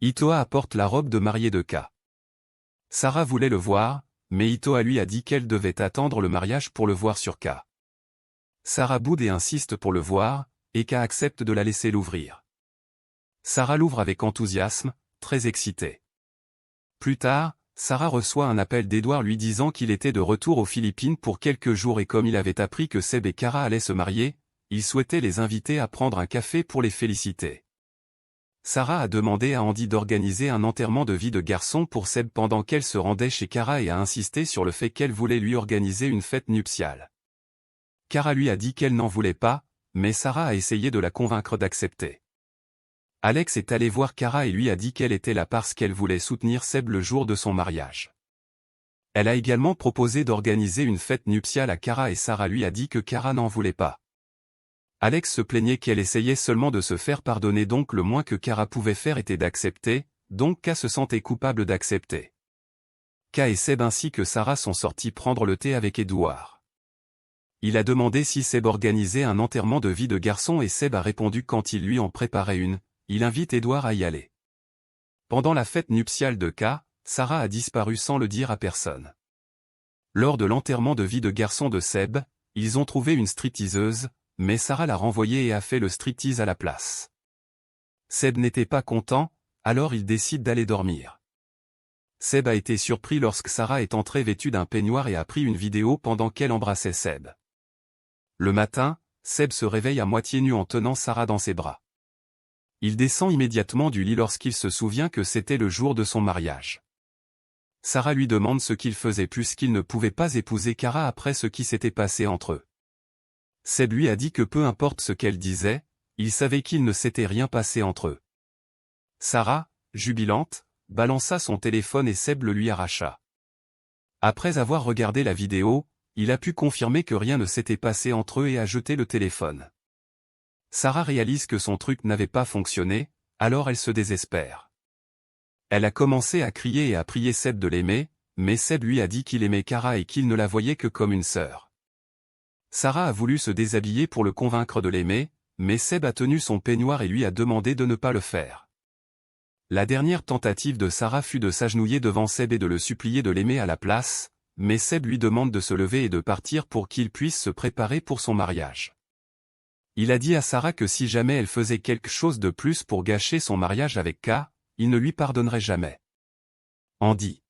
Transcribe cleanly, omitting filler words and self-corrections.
Itoa apporte la robe de mariée de Ka. Sarah voulait le voir, mais Itoa lui a dit qu'elle devait attendre le mariage pour le voir sur Ka. Sarah boude et insiste pour le voir, et Ka accepte de la laisser l'ouvrir. Sarah l'ouvre avec enthousiasme, très excitée. Plus tard, Sarah reçoit un appel d'Edouard lui disant qu'il était de retour aux Philippines pour quelques jours et comme il avait appris que Seb et Kara allaient se marier, il souhaitait les inviter à prendre un café pour les féliciter. Sarah a demandé à Andy d'organiser un enterrement de vie de garçon pour Seb pendant qu'elle se rendait chez Kara et a insisté sur le fait qu'elle voulait lui organiser une fête nuptiale. Kara lui a dit qu'elle n'en voulait pas, mais Sarah a essayé de la convaincre d'accepter. Alex est allé voir Kara et lui a dit qu'elle était là parce qu'elle voulait soutenir Seb le jour de son mariage. Elle a également proposé d'organiser une fête nuptiale à Kara et Sarah lui a dit que Kara n'en voulait pas. Alex se plaignait qu'elle essayait seulement de se faire pardonner donc le moins que Kara pouvait faire était d'accepter, donc Ka se sentait coupable d'accepter. Ka et Seb ainsi que Sarah sont sortis prendre le thé avec Edouard. Il a demandé si Seb organisait un enterrement de vie de garçon et Seb a répondu quand il lui en préparait une. Il invite Edouard à y aller. Pendant la fête nuptiale de Ka, Sarah a disparu sans le dire à personne. Lors de l'enterrement de vie de garçon de Seb, ils ont trouvé une stripteaseuse, mais Sarah l'a renvoyée et a fait le striptease à la place. Seb n'était pas content, alors il décide d'aller dormir. Seb a été surpris lorsque Sarah est entrée vêtue d'un peignoir et a pris une vidéo pendant qu'elle embrassait Seb. Le matin, Seb se réveille à moitié nu en tenant Sarah dans ses bras. Il descend immédiatement du lit lorsqu'il se souvient que c'était le jour de son mariage. Sarah lui demande ce qu'il faisait puisqu'il ne pouvait pas épouser Kara après ce qui s'était passé entre eux. Seb lui a dit que peu importe ce qu'elle disait, il savait qu'il ne s'était rien passé entre eux. Sarah, jubilante, balança son téléphone et Seb le lui arracha. Après avoir regardé la vidéo, il a pu confirmer que rien ne s'était passé entre eux et a jeté le téléphone. Sarah réalise que son truc n'avait pas fonctionné, alors elle se désespère. Elle a commencé à crier et à prier Seb de l'aimer, mais Seb lui a dit qu'il aimait Kara et qu'il ne la voyait que comme une sœur. Sarah a voulu se déshabiller pour le convaincre de l'aimer, mais Seb a tenu son peignoir et lui a demandé de ne pas le faire. La dernière tentative de Sarah fut de s'agenouiller devant Seb et de le supplier de l'aimer à la place, mais Seb lui demande de se lever et de partir pour qu'il puisse se préparer pour son mariage. Il a dit à Sarah que si jamais elle faisait quelque chose de plus pour gâcher son mariage avec Ka, il ne lui pardonnerait jamais. Andy.